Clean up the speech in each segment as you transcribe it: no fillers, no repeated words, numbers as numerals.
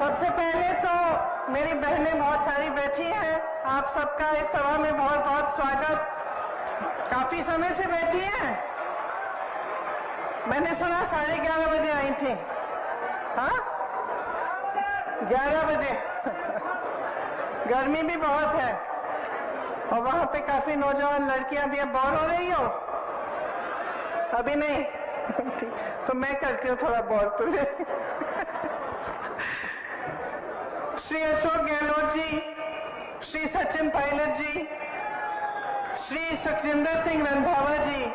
सबसे पहले तो मेरी बहनें बहुत सारी बैठी हैं, आप सबका इस सभा में बहुत बहुत स्वागत। काफी समय से बैठी हैं, मैंने सुना 11:30 बजे आई थी। हाँ, 11 बजे। गर्मी भी बहुत है और वहां पे काफी नौजवान लड़कियां भी। अब बोर हो रही हो? अभी नहीं? तो मैं करती हूँ थोड़ा बोर तुझे। श्री अशोक गहलोत जी, श्री सचिन पायलट जी, श्री सुखजिंदर सिंह रंधावा जी,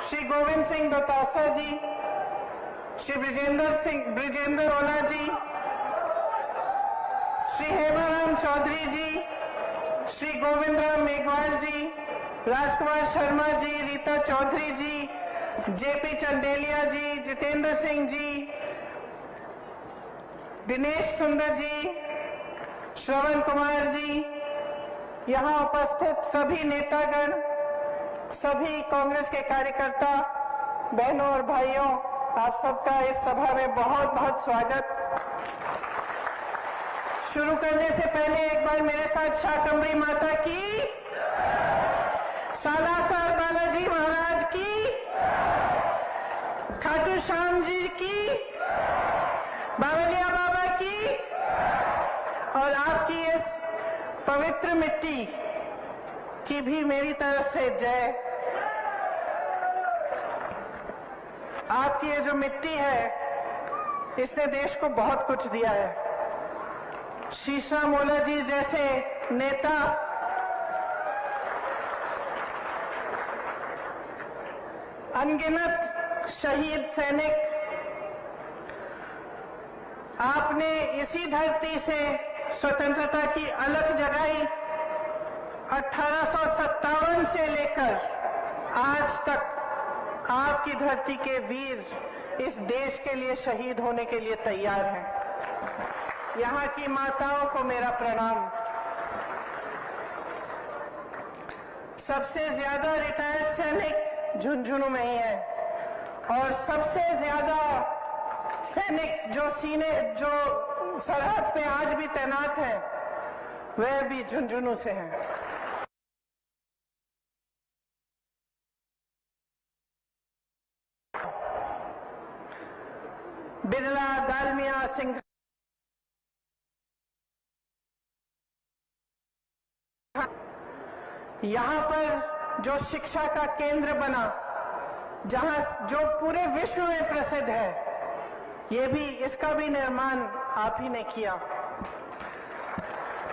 श्री गोविंद सिंह दोतासा जी, श्री ब्रिजेंद्र ओला जी, श्री हेमाराम चौधरी जी, श्री गोविंद राम मेघवाल जी, राजकुमार शर्मा जी, रीता चौधरी जी, जेपी चंदेलिया जी, जितेंद्र सिंह जी, दिनेश सुंदर जी, श्रवण कुमार जी, यहाँ उपस्थित सभी नेतागण, सभी कांग्रेस के कार्यकर्ता, बहनों और भाइयों, आप सबका इस सभा में बहुत बहुत स्वागत। शुरू करने से पहले एक बार मेरे साथ शाकंभरी माता की, सालासर बालाजी महाराज की, खाटू श्याम जी की, बावलिया बाबा की और आपकी इस पवित्र मिट्टी की भी मेरी तरफ से जय। आपकी ये जो मिट्टी है, इसने देश को बहुत कुछ दिया है। शीशा मोला जी जैसे नेता, अनगिनत शहीद सैनिक, आपने इसी धरती से स्वतंत्रता की अलख जगाई। 1857 से लेकर आज तक आपकी धरती के वीर इस देश के लिए शहीद होने के लिए तैयार हैं। यहाँ की माताओं को मेरा प्रणाम। सबसे ज्यादा रिटायर्ड सैनिक झुंझुनू में ही है और सबसे ज्यादा सैनिक जो सरहद पे आज भी तैनात हैं, वह भी झुंझुनू से हैं। बिरला, दालमिया, सिंह, यहाँ पर जो शिक्षा का केंद्र बना, जहाँ जो पूरे विश्व में प्रसिद्ध है, ये भी, इसका भी निर्माण आप ही ने किया।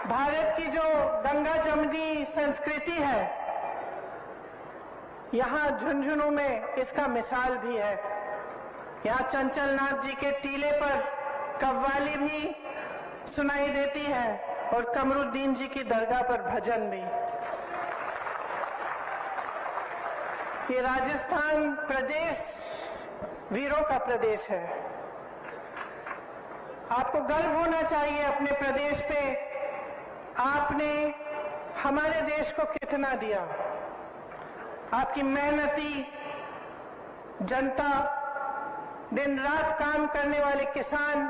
भारत की जो गंगा जमुनी संस्कृति है, यहाँ झुंझुनू में इसका मिसाल भी है। यहाँ चंचल नाथ जी के टीले पर कव्वाली भी सुनाई देती है और कमरुद्दीन जी की दरगाह पर भजन भी। ये राजस्थान प्रदेश वीरों का प्रदेश है। आपको गर्व होना चाहिए अपने प्रदेश पे। आपने हमारे देश को कितना दिया। आपकी मेहनती जनता, दिन रात काम करने वाले किसान,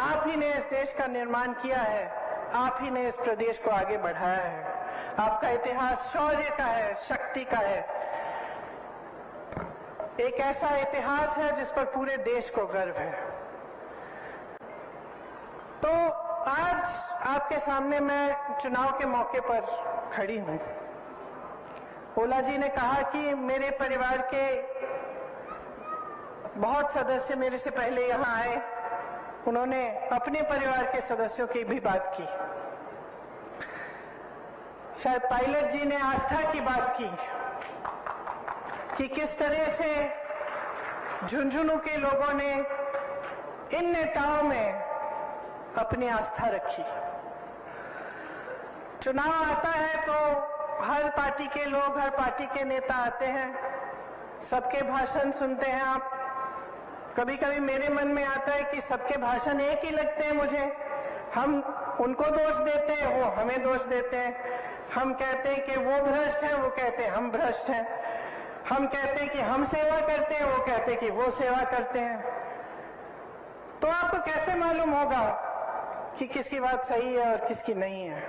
आप ही ने इस देश का निर्माण किया है। आप ही ने इस प्रदेश को आगे बढ़ाया है। आपका इतिहास शौर्य का है, शक्ति का है। एक ऐसा इतिहास है जिस पर पूरे देश को गर्व है। तो आज आपके सामने मैं चुनाव के मौके पर खड़ी हूं। ओला जी ने कहा कि मेरे परिवार के बहुत सदस्य मेरे से पहले यहाँ आए, उन्होंने अपने परिवार के सदस्यों की भी बात की। शायद पायलट जी ने आस्था की बात की कि किस तरह से झुंझुनू के लोगों ने इन नेताओं में अपनी आस्था रखी। चुनाव आता है तो हर पार्टी के लोग, हर पार्टी के नेता आते हैं, सबके भाषण सुनते हैं आप। कभी कभी मेरे मन में आता है कि सबके भाषण एक ही लगते हैं मुझे। हम उनको दोष देते हैं, वो हमें दोष देते हैं। हम कहते हैं कि वो भ्रष्ट हैं, वो कहते हैं हम भ्रष्ट हैं। हम कहते हैं कि हम सेवा करते हैं, वो कहते हैं कि वो सेवा करते हैं। तो आपको कैसे मालूम होगा कि किसकी बात सही है और किसकी नहीं है।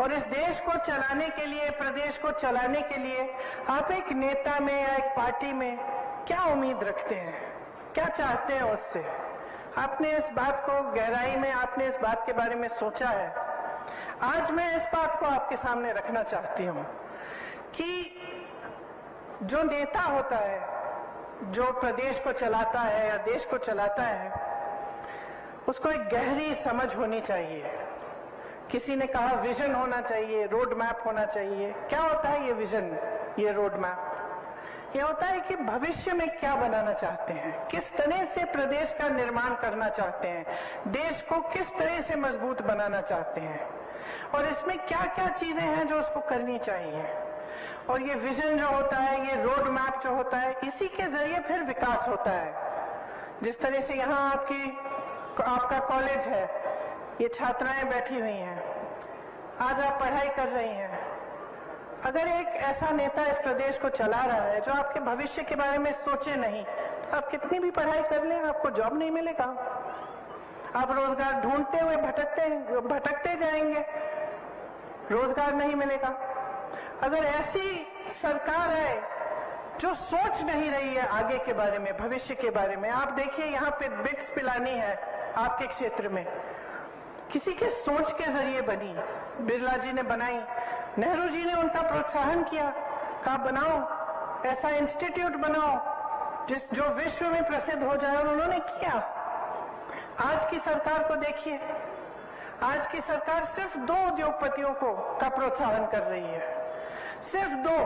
और इस देश को चलाने के लिए, प्रदेश को चलाने के लिए आप एक नेता में या एक पार्टी में क्या उम्मीद रखते हैं, क्या चाहते हैं उससे? आपने इस बात को गहराई में, आपने इस बात के बारे में सोचा है? आज मैं इस बात को आपके सामने रखना चाहती हूं कि जो नेता होता है, जो प्रदेश को चलाता है या देश को चलाता है, उसको एक गहरी समझ होनी चाहिए। किसी ने कहा विजन होना चाहिए, रोड मैप होना चाहिए। क्या होता है ये विजन, ये रोड मैप? ये होता है कि भविष्य में क्या बनाना चाहते हैं, किस तरह से प्रदेश का निर्माण करना चाहते हैं, देश को किस तरह से मजबूत बनाना चाहते हैं, और इसमें क्या क्या चीजें हैं जो उसको करनी चाहिए। और ये विजन जो होता है, ये रोड मैप जो होता है, इसी के जरिए फिर विकास होता है। जिस तरह से यहाँ आपका कॉलेज है, ये छात्राएं बैठी हुई हैं, आज आप पढ़ाई कर रही हैं। अगर एक ऐसा नेता इस प्रदेश को चला रहा है जो आपके भविष्य के बारे में सोचे नहीं, तो आप कितनी भी पढ़ाई कर लें, आपको जॉब नहीं मिलेगा। आप रोजगार ढूंढते हुए भटकते जाएंगे, रोजगार नहीं मिलेगा। अगर ऐसी सरकार है जो सोच नहीं रही है आगे के बारे में, भविष्य के बारे में, आप देखिए यहाँ पे बिट्स पिलानी है आपके क्षेत्र में, किसी के सोच के जरिए बनी। बिरला जी ने बनाई, नेहरू जी ने उनका प्रोत्साहन किया, कहा बनाओ, ऐसा इंस्टीट्यूट बनाओ जो विश्व में प्रसिद्ध हो जाए, और उन्होंने किया। आज की सरकार को देखिए, आज की सरकार सिर्फ 2 उद्योगपतियों का प्रोत्साहन कर रही है, सिर्फ 2।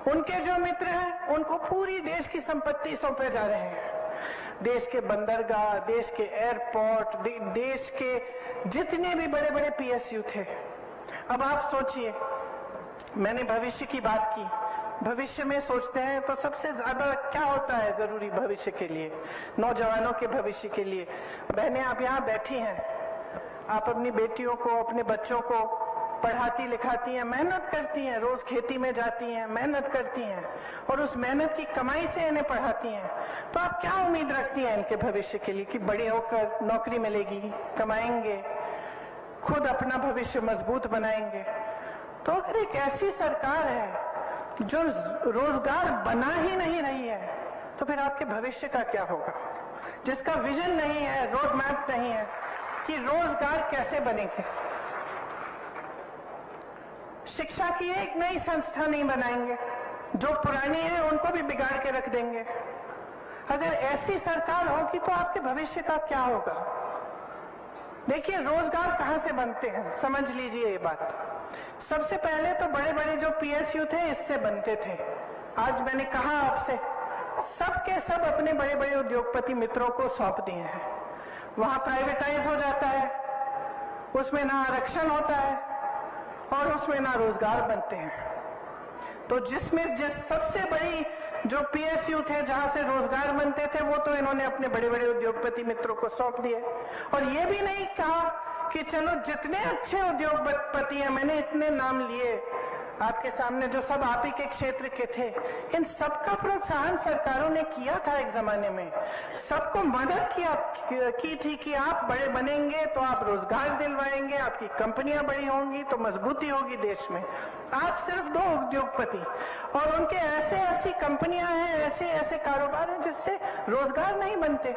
उनके जो मित्र हैं उनको पूरी देश की संपत्ति सौंपे जा रहे हैं, देश के बंदरगाह, देश के एयरपोर्ट, देश के जितने भी बड़े बड़े PSU थे। अब आप सोचिए, मैंने भविष्य की बात की, भविष्य में सोचते हैं तो सबसे ज्यादा क्या होता है जरूरी भविष्य के लिए, नौजवानों के भविष्य के लिए? बहनें आप यहाँ बैठी हैं, आप अपनी बेटियों को, अपने बच्चों को पढ़ाती लिखाती हैं, मेहनत करती हैं, रोज खेती में जाती हैं, मेहनत करती हैं, और उस मेहनत की कमाई से इन्हें पढ़ाती हैं। तो आप क्या उम्मीद रखती हैं इनके भविष्य के लिए कि बड़े होकर नौकरी मिलेगी, कमाएंगे, खुद अपना भविष्य मजबूत बनाएंगे? तो अगर एक ऐसी सरकार है जो रोजगार बना ही नहीं रही है, तो फिर आपके भविष्य का क्या होगा? जिसका विजन नहीं है, रोड मैप नहीं है कि रोजगार कैसे बनेंगे। शिक्षा की एक नई संस्था नहीं बनाएंगे, जो पुरानी है उनको भी बिगाड़ के रख देंगे। अगर ऐसी सरकार होगी तो आपके भविष्य का क्या होगा? देखिए, रोजगार कहां से बनते हैं, समझ लीजिए ये बात। सबसे पहले तो बड़े बड़े जो PSU थे, इससे बनते थे। आज मैंने कहा आपसे, सब के सब अपने बड़े बड़े उद्योगपति मित्रों को सौंप दिए हैं। वहां प्राइवेटाइज हो जाता है, उसमें ना आरक्षण होता है और उसमें ना रोजगार बनते हैं। तो जिस सबसे बड़ी जो PSU थे, जहां से रोजगार बनते थे, वो तो इन्होंने अपने बड़े बड़े उद्योगपति मित्रों को सौंप दिए। और ये भी नहीं कहा कि चलो जितने अच्छे उद्योगपति हैं, मैंने इतने नाम लिए आपके सामने जो सब आप ही के क्षेत्र के थे, इन सबका प्रोत्साहन सरकारों ने किया था एक जमाने में, सबको मदद की थी कि आप बड़े बनेंगे तो आप रोजगार दिलवाएंगे, आपकी कंपनियां बड़ी होंगी तो मजबूती होगी देश में। आज सिर्फ 2 उद्योगपति और उनके ऐसी कंपनियां हैं, ऐसे कारोबार हैं जिससे रोजगार नहीं बनते।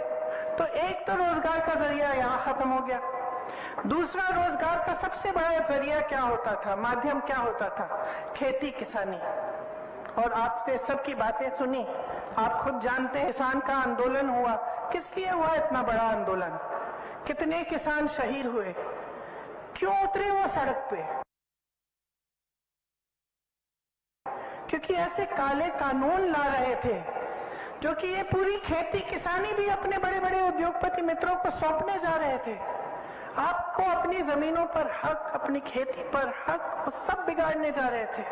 तो एक तो रोजगार का जरिया यहाँ खत्म हो गया। दूसरा, रोजगार का सबसे बड़ा जरिया क्या होता था, माध्यम क्या होता था? खेती किसानी। और आपने सबकी बातें सुनी, आप खुद जानते हैं किसान का आंदोलन हुआ, किस लिए हुआ इतना बड़ा आंदोलन? कितने किसान शहीद हुए? क्यों उतरे वो सड़क पे? क्योंकि ऐसे काले कानून ला रहे थे जो कि ये पूरी खेती किसानी भी अपने बड़े बड़े उद्योगपति मित्रों को सौंपने जा रहे थे। आपको अपनी जमीनों पर हक, अपनी खेती पर हक, वो सब बिगाड़ने जा रहे थे।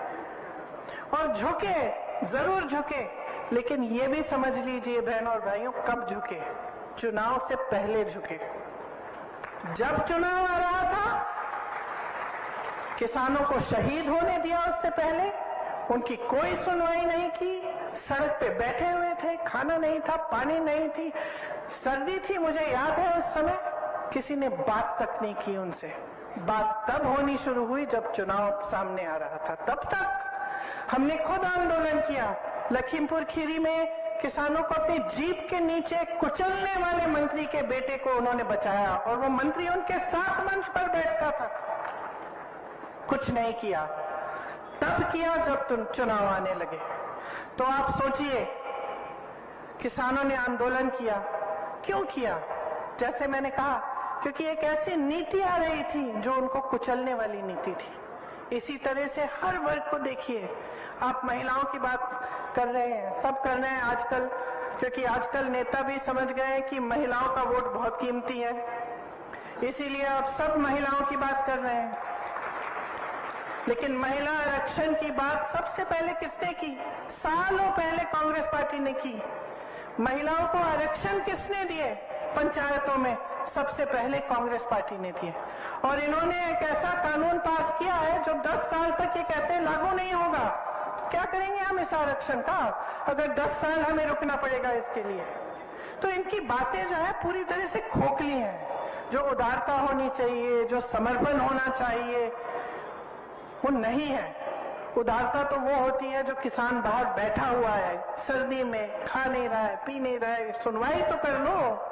और झुके, जरूर झुके, लेकिन ये भी समझ लीजिए बहनों और भाइयों, कब झुके? चुनाव से पहले झुके। जब चुनाव आ रहा था, किसानों को शहीद होने दिया, उससे पहले उनकी कोई सुनवाई नहीं की, सड़क पे बैठे हुए थे, खाना नहीं था, पानी नहीं थी, सर्दी थी, मुझे याद है उस समय किसी ने बात तक नहीं की उनसे। बात तब होनी शुरू हुई जब चुनाव सामने आ रहा था। तब तक हमने खुद आंदोलन किया। लखीमपुर खीरी में किसानों को अपनी जीप के नीचे कुचलने वाले मंत्री के बेटे को उन्होंने बचाया और वो मंत्री उनके साथ मंच पर बैठता था। कुछ नहीं किया, तब किया जब चुनाव आने लगे। तो आप सोचिए, किसानों ने आंदोलन किया, क्यों किया? जैसे मैंने कहा, क्योंकि एक ऐसी नीति आ रही थी जो उनको कुचलने वाली नीति थी। इसी तरह से हर वर्ग को देखिए, आप महिलाओं की बात कर रहे हैं, सब कर रहे हैं आजकल, क्योंकि आजकल नेता भी समझ गए हैं कि महिलाओं का वोट बहुत कीमती है, इसीलिए आप सब महिलाओं की बात कर रहे हैं। लेकिन महिला आरक्षण की बात सबसे पहले किसने की? सालों पहले कांग्रेस पार्टी ने की। महिलाओं को आरक्षण किसने दिए? पंचायतों में सबसे पहले कांग्रेस पार्टी ने दिए। और इन्होंने एक ऐसा कानून पास किया है जो 10 साल तक ये कहते हैं लागू नहीं होगा। क्या करेंगे हम इस आरक्षण का, अगर 10 साल हमें रुकना पड़ेगा इसके लिए? तो इनकी बातें जो है पूरी तरह से खोखली हैं। जो उदारता होनी चाहिए, जो समर्पण होना चाहिए, वो नहीं है। उदारता तो वो होती है जो किसान बाहर बैठा हुआ है, सर्दी में खा नहीं रहा है, पी नहीं रहा है, सुनवाई तो कर लो,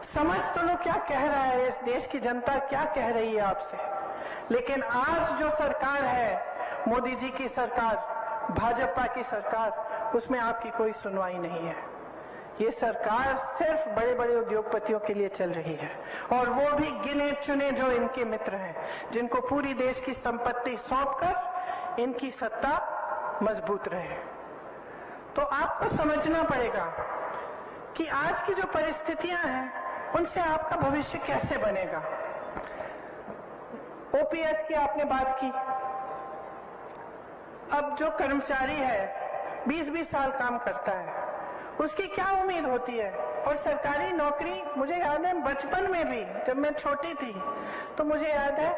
समझ तो लो क्या कह रहा है इस देश की जनता, क्या कह रही है आपसे। लेकिन आज जो सरकार है, मोदी जी की सरकार, भाजपा की सरकार, उसमें आपकी कोई सुनवाई नहीं है। ये सरकार सिर्फ बड़े बड़े उद्योगपतियों के लिए चल रही है, और वो भी गिने चुने जो इनके मित्र हैं, जिनको पूरी देश की संपत्ति सौंपकर इनकी सत्ता मजबूत रहे। तो आपको समझना पड़ेगा कि आज की जो परिस्थितियां हैं उनसे आपका भविष्य कैसे बनेगा। ओपीएस की आपने बात की। अब जो कर्मचारी है 20-20 साल काम करता है, उसकी क्या उम्मीद होती है? और सरकारी नौकरी, मुझे याद है बचपन में भी जब मैं छोटी थी तो मुझे याद है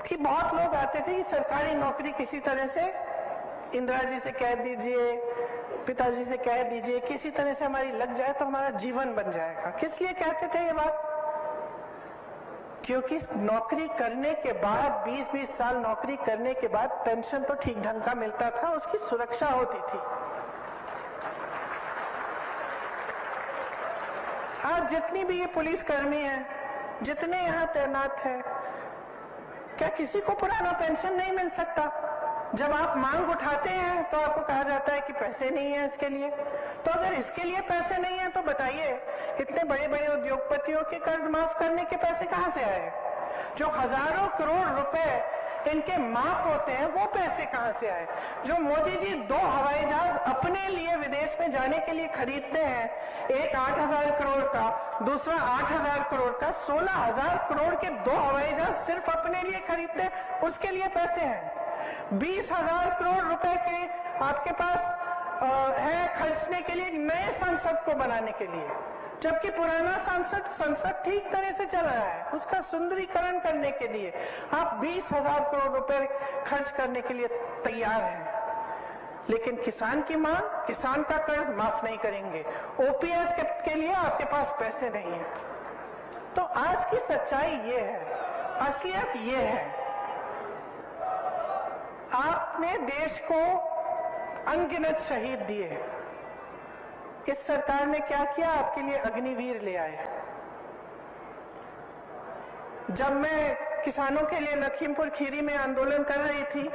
कि बहुत लोग आते थे कि सरकारी नौकरी किसी तरह से इंदिरा जी से कह दीजिए, पिताजी से कह दीजिए, किसी तरह से हमारी लग जाए तो हमारा जीवन बन जाएगा। किस लिए कहते थे ये बात? क्योंकि नौकरी करने के बाद 20-20 साल नौकरी करने के बाद पेंशन तो ठीक ढंग का मिलता था, उसकी सुरक्षा होती थी। आज जितनी भी ये पुलिसकर्मी है, जितने यहाँ तैनात हैं, क्या किसी को पुराना पेंशन नहीं मिल सकता? जब आप मांग उठाते हैं तो आपको कहा जाता है कि पैसे नहीं है इसके लिए। तो अगर इसके लिए पैसे नहीं है तो बताइए, इतने बड़े बड़े उद्योगपतियों के कर्ज माफ करने के पैसे कहां से आए? जो हजारों करोड़ रुपए इनके माफ होते हैं, वो पैसे कहां से आए? जो मोदी जी 2 हवाई जहाज अपने लिए विदेश में जाने के लिए खरीदते हैं, एक 8,000 करोड़ का, दूसरा 8,000 करोड़ का, 16,000 करोड़ के 2 हवाई जहाज सिर्फ अपने लिए खरीदते हैं, उसके लिए पैसे हैं। 20,000 करोड़ रुपए के आपके पास है खर्चने के लिए नए संसद को बनाने के लिए, जबकि पुराना संसद ठीक तरह से चल रहा है। उसका सुंदरीकरण करने के लिए आप 20,000 करोड़ रुपए खर्च करने के लिए तैयार हैं, लेकिन किसान की मांग, किसान का कर्ज माफ नहीं करेंगे। ओपीएस के लिए आपके पास पैसे नहीं है। तो आज की सच्चाई ये है, असलियत ये है, आपने देश को अनगिनत शहीद दिए। इस सरकार ने क्या किया? आपके लिए अग्निवीर ले आए। जब मैं किसानों के लिए लखीमपुर खीरी में आंदोलन कर रही थी,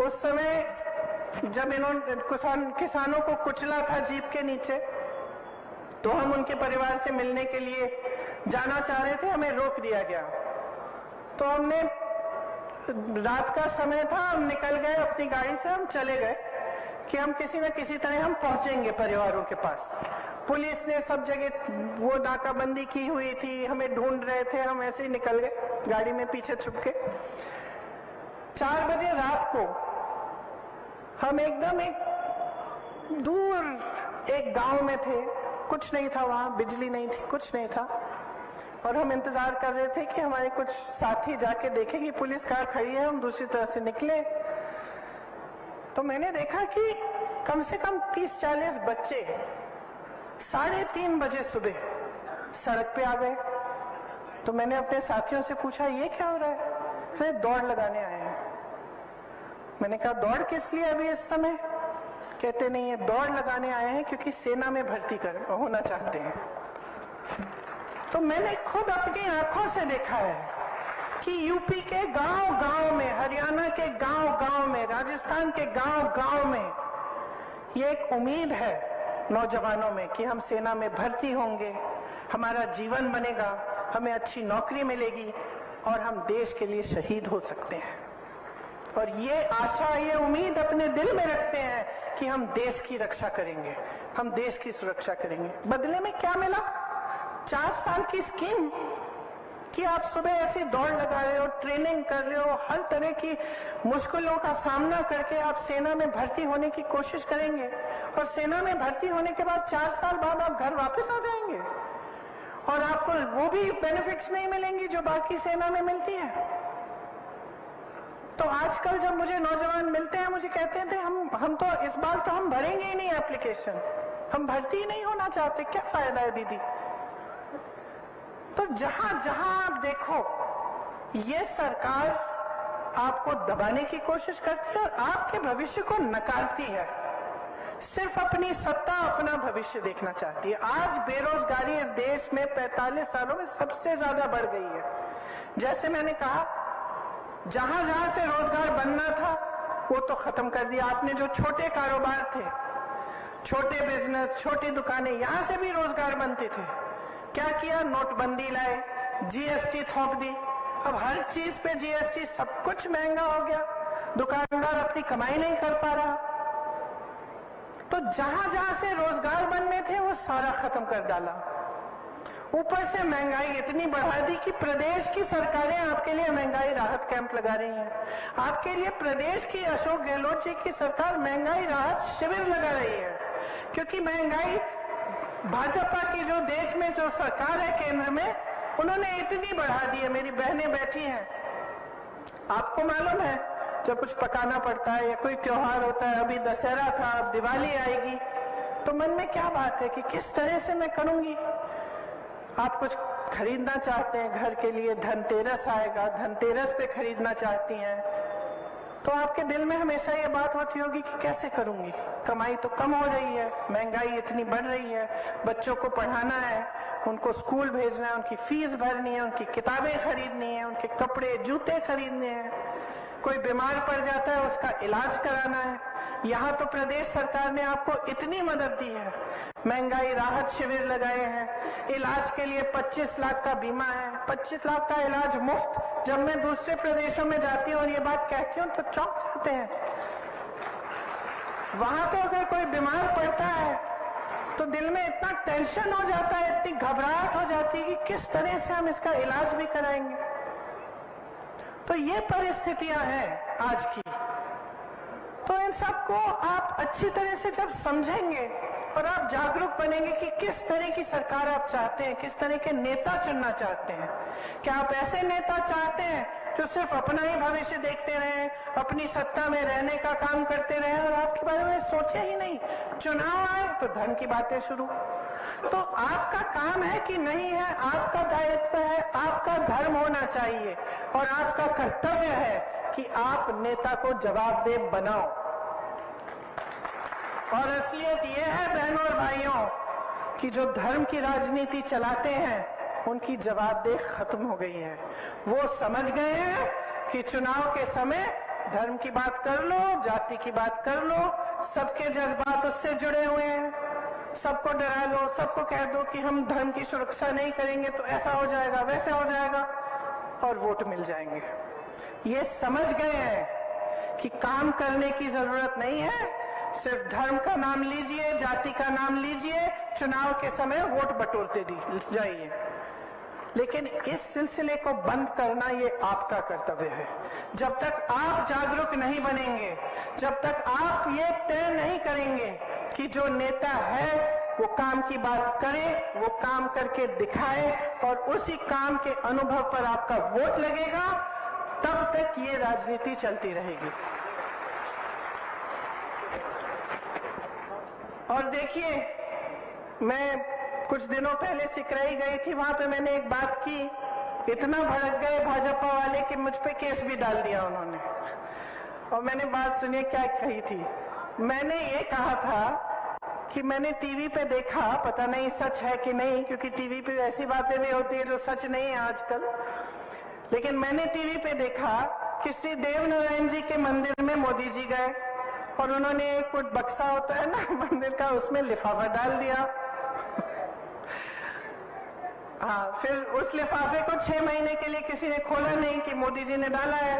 उस समय जब इन्होंने किसानों को कुचला था जीप के नीचे, तो हम उनके परिवार से मिलने के लिए जाना चाह रहे थे, हमें रोक दिया गया। तो हमने, रात का समय था, हम निकल गए अपनी गाड़ी से, हम चले गए कि हम किसी न किसी तरह हम पहुंचेंगे परिवारों के पास। पुलिस ने सब जगह वो नाकाबंदी की हुई थी, हमें ढूंढ रहे थे, हम ऐसे ही निकल गए गाड़ी में पीछे छुप के। 4 बजे रात को हम एकदम एक दूर एक गांव में थे, कुछ नहीं था वहां, बिजली नहीं थी, कुछ नहीं था, और हम इंतजार कर रहे थे कि हमारे कुछ साथी जाके देखें कि पुलिस कार खड़ी है, हम दूसरी तरफ से निकले। तो मैंने देखा कि कम से कम 30-40 बच्चे 3:30 बजे सुबह सड़क पे आ गए। तो मैंने अपने साथियों से पूछा ये क्या हो रहा है? अरे दौड़ लगाने आए हैं। मैंने कहा दौड़ किस लिए अभी इस समय? कहते नहीं, ये दौड़ लगाने आए हैं क्योंकि सेना में भर्ती होना चाहते हैं। तो मैंने खुद अपनी आंखों से देखा है कि यूपी के गांव-गांव में, हरियाणा के गांव-गांव में, राजस्थान के गांव-गांव में ये एक उम्मीद है नौजवानों में कि हम सेना में भर्ती होंगे, हमारा जीवन बनेगा, हमें अच्छी नौकरी मिलेगी और हम देश के लिए शहीद हो सकते हैं। और ये आशा, ये उम्मीद अपने दिल में रखते हैं कि हम देश की रक्षा करेंगे, हम देश की सुरक्षा करेंगे। बदले में क्या मिला? 4 साल की स्कीम कि आप सुबह ऐसी दौड़ लगा रहे हो, ट्रेनिंग कर रहे हो, हर तरह की मुश्किलों का सामना करके आप सेना में भर्ती होने की कोशिश करेंगे और सेना में भर्ती होने के बाद 4 साल बाद आप घर वापस आ जाएंगे और आपको वो भी बेनिफिट्स नहीं मिलेंगी जो बाकी सेना में मिलती है। तो आजकल जब मुझे नौजवान मिलते हैं, मुझे कहते थे हम तो इस बार तो हम भरेंगे ही नहीं एप्लीकेशन, हम भर्ती ही नहीं होना चाहते, क्या फायदा है दीदी? तो जहां जहां आप देखो ये सरकार आपको दबाने की कोशिश करती है और आपके भविष्य को नकारती है, सिर्फ अपनी सत्ता, अपना भविष्य देखना चाहती है। आज बेरोजगारी इस देश में 45 सालों में सबसे ज्यादा बढ़ गई है। जैसे मैंने कहा, जहां जहां से रोजगार बनना था वो तो खत्म कर दिया आपने। जो छोटे कारोबार थे, छोटे बिजनेस, छोटी दुकानें, यहां से भी रोजगार बनते थे, क्या किया? नोटबंदी लाए, जीएसटी थोप दी, अब हर चीज पे जीएसटी, सब कुछ महंगा हो गया, दुकानदार अपनी कमाई नहीं कर पा रहा। तो जहां जहां से रोजगार बनने थे वो सारा खत्म कर डाला। ऊपर से महंगाई इतनी बढ़ा दी कि प्रदेश की सरकारें आपके लिए महंगाई राहत कैंप लगा रही हैं। आपके लिए प्रदेश की अशोक गहलोत जी की सरकार महंगाई राहत शिविर लगा रही है, क्योंकि महंगाई भाजपा की जो देश में जो सरकार है केंद्र में, उन्होंने इतनी बढ़ा दी है। मेरी बहनें बैठी हैं, आपको मालूम है जब कुछ पकाना पड़ता है या कोई त्योहार होता है, अभी दशहरा था, अब दिवाली आएगी, तो मन में क्या बात है कि किस तरह से मैं करूंगी। आप कुछ खरीदना चाहते हैं घर के लिए, धनतेरस आएगा, धनतेरस पे खरीदना चाहती हैं, तो आपके दिल में हमेशा ये बात होती होगी कि कैसे करूंगी, कमाई तो कम हो रही है, महंगाई इतनी बढ़ रही है, बच्चों को पढ़ाना है, उनको स्कूल भेजना है, उनकी फीस भरनी है, उनकी किताबें खरीदनी है, उनके कपड़े जूते खरीदने हैं, कोई बीमार पड़ जाता है उसका इलाज कराना है। यहाँ तो प्रदेश सरकार ने आपको इतनी मदद दी है, महंगाई राहत शिविर लगाए हैं, इलाज के लिए 25 लाख का बीमा है, 25 लाख का इलाज मुफ्त। जब मैं दूसरे प्रदेशों में जाती हूँ और ये बात कहती हूँ तो चौंक जाते हैं। वहां तो अगर कोई बीमार पड़ता है तो दिल में इतना टेंशन हो जाता है, इतनी घबराहट हो जाती है कि किस तरह से हम इसका इलाज भी कराएंगे। तो ये परिस्थितियां हैं आज की। तो इन सबको आप अच्छी तरह से जब समझेंगे और आप जागरूक बनेंगे कि किस तरह की सरकार आप चाहते हैं, किस तरह के नेता चुनना चाहते हैं। क्या आप ऐसे नेता चाहते हैं जो सिर्फ अपना ही भविष्य देखते रहे, अपनी सत्ता में रहने का काम करते रहे और आपके बारे में सोचे ही नहीं? चुनाव आए तो धन की बातें शुरू। तो आपका काम है कि नहीं है, आपका दायित्व है, आपका धर्म होना चाहिए और आपका कर्तव्य है कि आप नेता को जवाबदेह बनाओ। और असलियत यह है बहनों और भाइयों कि जो धर्म की राजनीति चलाते हैं उनकी जवाबदेही खत्म हो गई है। वो समझ गए हैं कि चुनाव के समय धर्म की बात कर लो, जाति की बात कर लो, सबके जज्बात उससे जुड़े हुए हैं, सबको डरा लो, सबको कह दो कि हम धर्म की सुरक्षा नहीं करेंगे तो ऐसा हो जाएगा, वैसा हो जाएगा और वोट मिल जाएंगे। ये समझ गए हैं कि काम करने की जरूरत नहीं है, सिर्फ धर्म का नाम लीजिए, जाति का नाम लीजिए, चुनाव के समय वोट बटोरते जाइए। लेकिन इस सिलसिले को बंद करना ये आपका कर्तव्य है। जब तक आप जागरूक नहीं बनेंगे, जब तक आप ये तय नहीं करेंगे कि जो नेता है वो काम की बात करे, वो काम करके दिखाए और उसी काम के अनुभव पर आपका वोट लगेगा, तब तक ये राजनीति चलती रहेगी। और देखिए, मैं कुछ दिनों पहले सिकरई गई थी, वहां पे मैंने एक बात की इतना भड़क गए भाजपा वाले कि मुझ पे केस भी डाल दिया उन्होंने। और मैंने बात सुनिए क्या कही थी। मैंने ये कहा था कि मैंने टीवी पे देखा, पता नहीं सच है कि नहीं, क्योंकि टीवी पे ऐसी बातें भी होती है जो सच नहीं है आजकल, लेकिन मैंने टीवी पे देखा कि श्री देवनारायण जी के मंदिर में मोदी जी गए और उन्होंने एक बक्सा होता है ना मंदिर का, उसमें लिफाफा डाल दिया। हाँ, फिर उस लिफाफे को 6 महीने के लिए किसी ने खोला नहीं कि मोदी जी ने डाला है।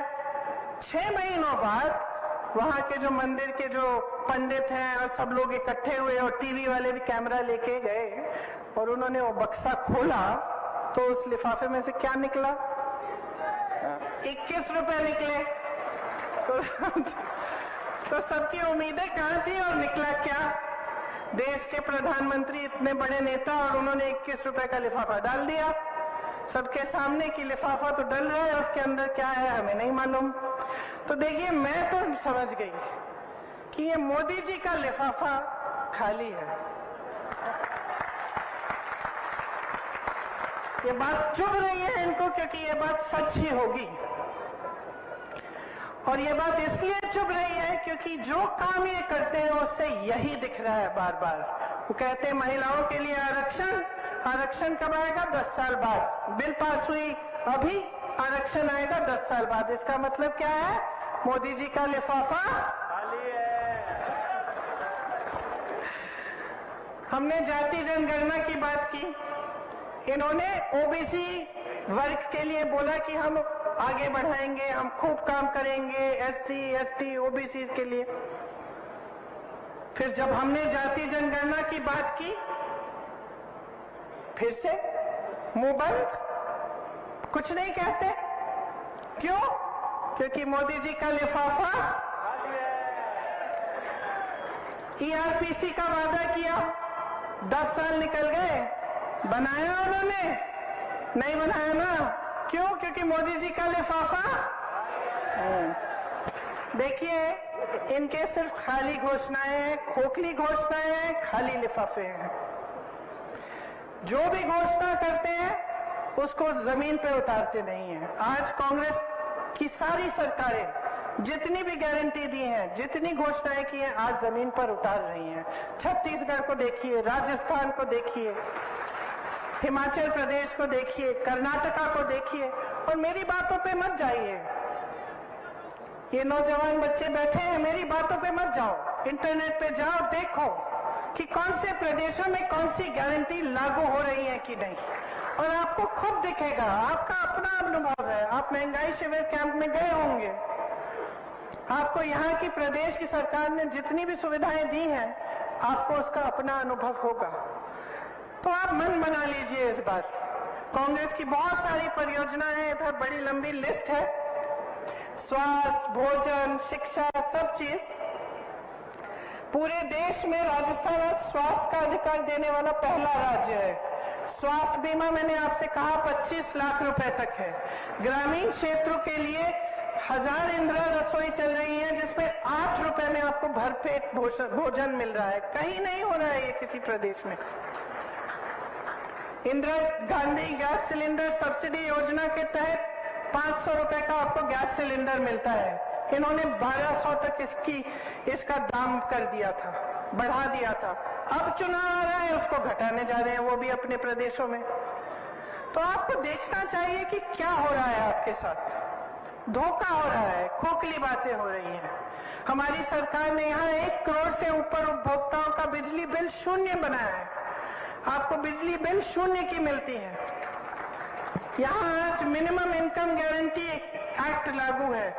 6 महीनों बाद वहां के जो मंदिर के जो पंडित हैं और सब लोग इकट्ठे हुए और टीवी वाले भी कैमरा लेके गए और उन्होंने वो बक्सा खोला तो उस लिफाफे में से क्या निकला? 21 रुपए निकले। तो सबकी उम्मीदें कहां थी और निकला क्या? देश के प्रधानमंत्री इतने बड़े नेता और उन्होंने 21 रुपए का लिफाफा डाल दिया सबके सामने कि लिफाफा तो डल रहा है, उसके अंदर क्या है हमें नहीं मालूम। तो देखिए, मैं तो समझ गई कि ये मोदी जी का लिफाफा खाली है। ये बात चुभ रही है इनको क्योंकि ये बात सच ही होगी, और ये बात इसलिए चुभ रही है क्योंकि जो काम ये करते हैं उससे यही दिख रहा है बार बार। वो कहते हैं महिलाओं के लिए आरक्षण, आरक्षण कब आएगा? 10 साल बाद। बिल पास हुई अभी, आरक्षण आएगा 10 साल बाद। इसका मतलब क्या है? मोदी जी का लिफाफा खाली है। हमने जाति जनगणना की बात की, इन्होंने ओबीसी वर्ग के लिए बोला कि हम आगे बढ़ाएंगे, हम खूब काम करेंगे एससी, एसटी, ओबीसी के लिए। फिर जब हमने जाति जनगणना की बात की, फिर से मुंह बंद, कुछ नहीं कहते। क्यों? क्योंकि मोदी जी का लिफाफा। ईआरपीसी का वादा किया, 10 साल निकल गए, बनाया उन्होंने? नहीं बनाया ना। क्यों? क्योंकि मोदी जी का लिफाफा। देखिए, इनके सिर्फ खाली घोषणाएं हैं, खोखली घोषणाएं हैं, खाली लिफाफे हैं। जो भी घोषणा करते हैं उसको जमीन पे उतारते नहीं हैं। आज कांग्रेस की सारी सरकारें जितनी भी गारंटी दी हैं, जितनी घोषणाएं की हैं, आज जमीन पर उतार रही हैं। छत्तीसगढ़ को देखिए, राजस्थान को देखिए, हिमाचल प्रदेश को देखिए, कर्नाटका को देखिए, और मेरी बातों पे मत जाइए। ये नौजवान बच्चे बैठे हैं, मेरी बातों पे मत जाओ, इंटरनेट पे जाओ, देखो कि कौन से प्रदेशों में कौन सी गारंटी लागू हो रही है कि नहीं, और आपको खुद दिखेगा। आपका अपना अनुभव है, आप महंगाई शिविर कैंप में गए होंगे, आपको यहाँ की प्रदेश की सरकार ने जितनी भी सुविधाएं दी हैं, आपको उसका अपना अनुभव होगा। तो आप मन बना लीजिए इस बार। कांग्रेस की बहुत सारी परियोजनाएं हैं, इधर बड़ी लंबी लिस्ट है, स्वास्थ्य, भोजन, शिक्षा, सब चीज। पूरे देश में राजस्थान आज स्वास्थ्य का अधिकार देने वाला पहला राज्य है। स्वास्थ्य बीमा मैंने आपसे कहा 25 लाख रुपए तक है। ग्रामीण क्षेत्रों के लिए 1000 इंदिरा रसोई चल रही है, जिसमें 8 रुपए में आपको भरपेट भोजन मिल रहा है। कहीं नहीं हो रहा है ये किसी प्रदेश में। Indira Gandhi gas cylinder subsidy योजना के तहत 500 रुपए का आपको गैस सिलेंडर मिलता है। इन्होंने 1200 तक इसका दाम कर दिया था, बढ़ा दिया था। अब चुनाव आ रहा है, उसको घटाने जा रहे हैं, वो भी अपने प्रदेशों में। तो आपको देखना चाहिए कि क्या हो रहा है आपके साथ। धोखा हो रहा है, खोखली बातें हो रही हैं। हमारी सरकार ने यहाँ 1 करोड़ से ऊपर उपभोक्ताओं का बिजली बिल शून्य बनाया है। आपको बिजली बिल शून्य की मिलती है। यहाँ आज मिनिमम इनकम गारंटी एक्ट लागू है।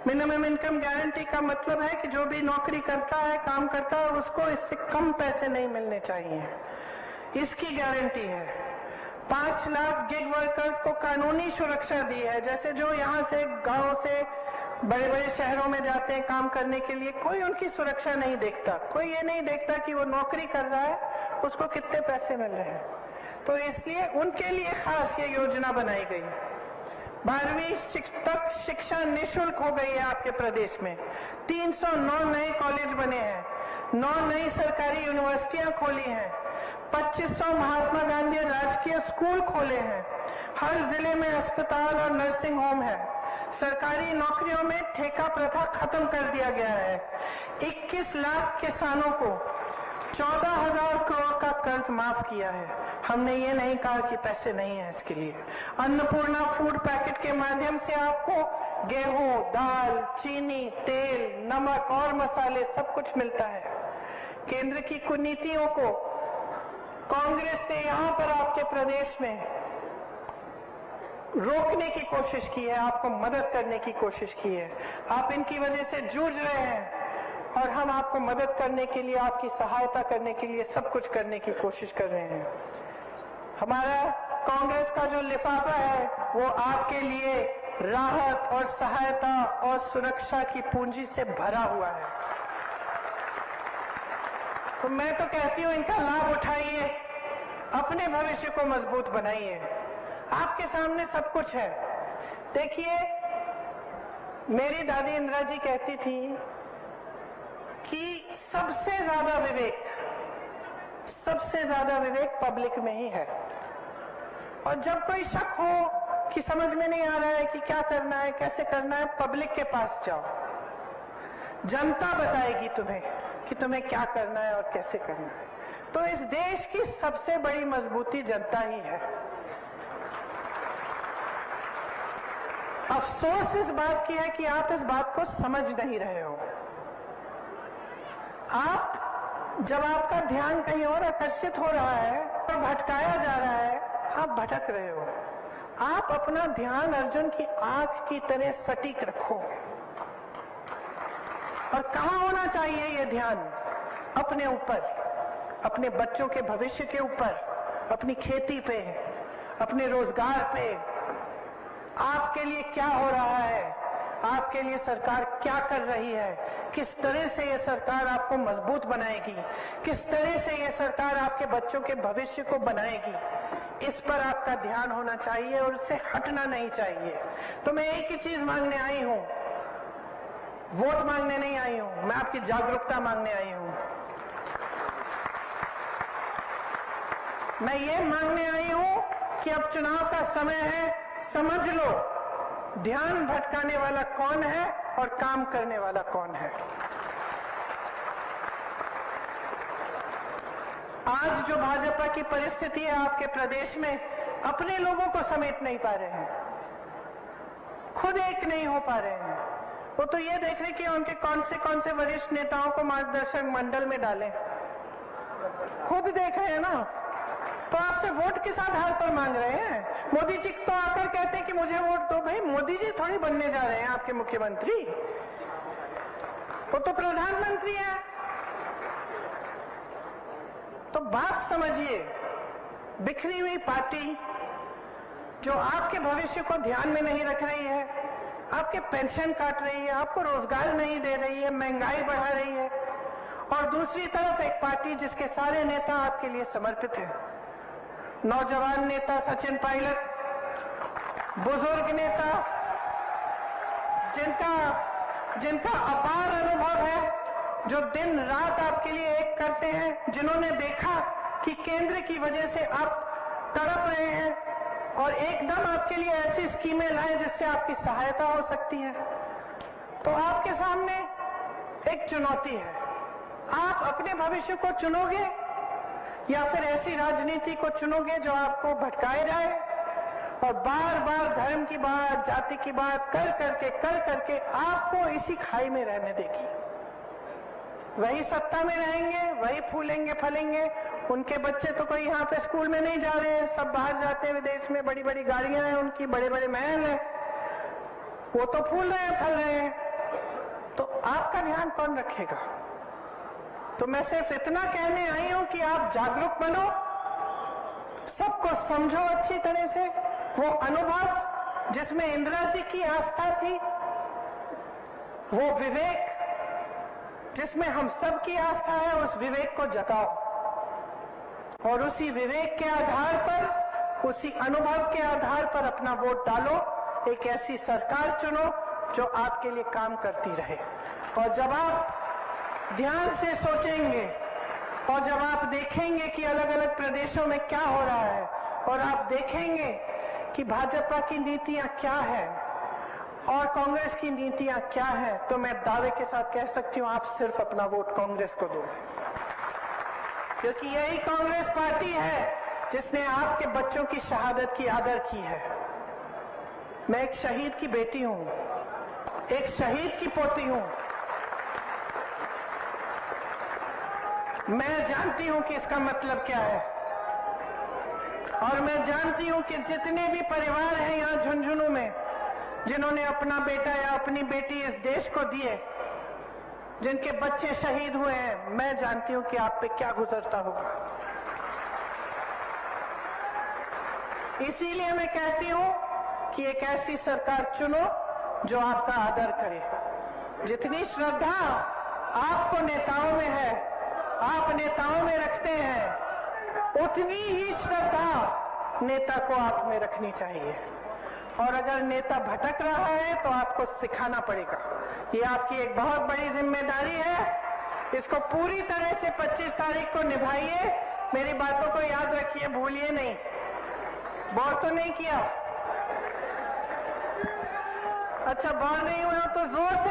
मिनिमम इनकम गारंटी का मतलब है कि जो भी नौकरी करता है, काम करता है, उसको इससे कम पैसे नहीं मिलने चाहिए, इसकी गारंटी है। 5 लाख गिग वर्कर्स को कानूनी सुरक्षा दी है। जैसे जो यहाँ से गांव से बड़े बड़े शहरों में जाते हैं काम करने के लिए, कोई उनकी सुरक्षा नहीं देखता। कोई ये नहीं देखता कि वो नौकरी कर रहा है, उसको कितने पैसे मिल रहे हैं। तो इसलिए उनके लिए खास ये योजना बनाई गई। 12वीं तक शिक्षा निःशुल्क हो गई है आपके प्रदेश में। 309 नए कॉलेज बने हैं, 9 नई सरकारी यूनिवर्सिटियां खोली हैं, 2500 महात्मा गांधी राजकीय स्कूल खोले हैं। हर जिले में अस्पताल और नर्सिंग होम है। सरकारी नौकरियों में ठेका प्रथा खत्म कर दिया गया है। 21 लाख किसानों को 14,000 करोड़ का कर्ज माफ किया है। हमने ये नहीं कहा कि पैसे नहीं है इसके लिए। अन्नपूर्णा फूड पैकेट के माध्यम से आपको गेहूं, दाल, चीनी, तेल, नमक और मसाले सब कुछ मिलता है। केंद्र की कुनीतियों को कांग्रेस ने यहां पर आपके प्रदेश में रोकने की कोशिश की है, आपको मदद करने की कोशिश की है। आप इनकी वजह से जूझ रहे हैं और हम आपको मदद करने के लिए, आपकी सहायता करने के लिए सब कुछ करने की कोशिश कर रहे हैं। हमारा कांग्रेस का जो लिफाफा है वो आपके लिए राहत और सहायता और सुरक्षा की पूंजी से भरा हुआ है। तो मैं तो कहती हूं इनका लाभ उठाइए, अपने भविष्य को मजबूत बनाइए। आपके सामने सब कुछ है। देखिए, मेरी दादी इंदिरा जी कहती थी कि सबसे ज्यादा विवेक पब्लिक में ही है। और जब कोई शक हो कि समझ में नहीं आ रहा है कि क्या करना है, कैसे करना है, पब्लिक के पास जाओ। जनता बताएगी तुम्हें कि तुम्हें क्या करना है और कैसे करना है। तो इस देश की सबसे बड़ी मजबूती जनता ही है। अफसोस इस बात की है कि आप इस बात को समझ नहीं रहे हो। जब आपका ध्यान कहीं और आकर्षित हो रहा है और भटकाया जा रहा है, आप भटक रहे हो। आप अपना ध्यान अर्जुन की आंख की तरह सटीक रखो। और कहां होना चाहिए ये ध्यान? अपने ऊपर, अपने बच्चों के भविष्य के ऊपर, अपनी खेती पे, अपने रोजगार पे। आपके लिए क्या हो रहा है, आपके लिए सरकार क्या कर रही है, किस तरह से ये सरकार आपको मजबूत बनाएगी, किस तरह से ये सरकार आपके बच्चों के भविष्य को बनाएगी, इस पर आपका ध्यान होना चाहिए और उससे हटना नहीं चाहिए। तो मैं एक ही चीज मांगने आई हूं, वोट मांगने नहीं आई हूं, मैं आपकी जागरूकता मांगने आई हूं। मैं ये मांगने आई हूं कि अब चुनाव का समय है, समझ लो ध्यान भटकाने वाला कौन है और काम करने वाला कौन है। आज जो भाजपा की परिस्थिति है आपके प्रदेश में, अपने लोगों को समेट नहीं पा रहे हैं, खुद एक नहीं हो पा रहे हैं। वो तो ये देख रहे कि उनके कौन से वरिष्ठ नेताओं को मार्गदर्शक मंडल में डालें, खुद देख रहे हैं ना। तो आपसे वोट किस आधार पर मांग रहे हैं? मोदी जी तो आकर कहते हैं कि मुझे वोट दो। भाई, मोदी जी थोड़ी बनने जा रहे हैं आपके मुख्यमंत्री, वो तो प्रधानमंत्री है। तो बात समझिए, बिखरी हुई पार्टी जो आपके भविष्य को ध्यान में नहीं रख रही है, आपके पेंशन काट रही है, आपको रोजगार नहीं दे रही है, महंगाई बढ़ा रही है, और दूसरी तरफ एक पार्टी जिसके सारे नेता आपके लिए समर्पित हैं। नौजवान नेता सचिन पायलट, बुजुर्ग नेता जिनका अपार अनुभव है, जो दिन रात आपके लिए एक करते हैं, जिन्होंने देखा कि केंद्र की वजह से आप तड़प रहे हैं और एकदम आपके लिए ऐसी स्कीमें लाएं जिससे आपकी सहायता हो सकती है। तो आपके सामने एक चुनौती है, आप अपने भविष्य को चुनोगे या फिर ऐसी राजनीति को चुनोगे जो आपको भटकाए जाए और बार बार धर्म की बात, जाति की बात कर करके आपको इसी खाई में रहने देगी। वही सत्ता में रहेंगे, वही फूलेंगे फलेंगे। उनके बच्चे तो कोई यहाँ पे स्कूल में नहीं जा रहे हैं, सब बाहर जाते हैं विदेश में, बड़ी बड़ी गाड़ियां हैं उनकी, बड़े बड़े महल हैं, वो तो फूल रहे हैं, फल रहे हैं। तो आपका ध्यान कौन रखेगा? तो मैं सिर्फ इतना कहने आई हूं कि आप जागरूक बनो, सबको समझो अच्छी तरह से। वो अनुभव जिसमें इंदिरा जी की आस्था थी, वो विवेक जिसमें हम सब की आस्था है, उस विवेक को जगाओ और उसी विवेक के आधार पर, उसी अनुभव के आधार पर अपना वोट डालो। एक ऐसी सरकार चुनो जो आपके लिए काम करती रहे। और जब आप ध्यान से सोचेंगे और जब आप देखेंगे कि अलग अलग प्रदेशों में क्या हो रहा है और आप देखेंगे कि भाजपा की नीतियां क्या है और कांग्रेस की नीतियां क्या है, तो मैं दावे के साथ कह सकती हूं आप सिर्फ अपना वोट कांग्रेस को दो, क्योंकि यही कांग्रेस पार्टी है जिसने आपके बच्चों की शहादत की आदर की है। मैं एक शहीद की बेटी हूं, एक शहीद की पोती हूं। मैं जानती हूं कि इसका मतलब क्या है और मैं जानती हूं कि जितने भी परिवार हैं यहां झुंझुनू में जिन्होंने अपना बेटा या अपनी बेटी इस देश को दिए, जिनके बच्चे शहीद हुए हैं, मैं जानती हूं कि आप पे क्या गुजरता होगा। इसीलिए मैं कहती हूं कि एक ऐसी सरकार चुनो जो आपका आदर करे। जितनी श्रद्धा आपको नेताओं में है, आप नेताओं में रखते हैं, उतनी ही श्रद्धा नेता को आप में रखनी चाहिए। और अगर नेता भटक रहा है तो आपको सिखाना पड़ेगा। ये आपकी एक बहुत बड़ी जिम्मेदारी है। इसको पूरी तरह से 25 तारीख को निभाइए। मेरी बातों को याद रखिए, भूलिए नहीं। बोर तो नहीं किया? अच्छा, बोर नहीं हुआ तो जोर से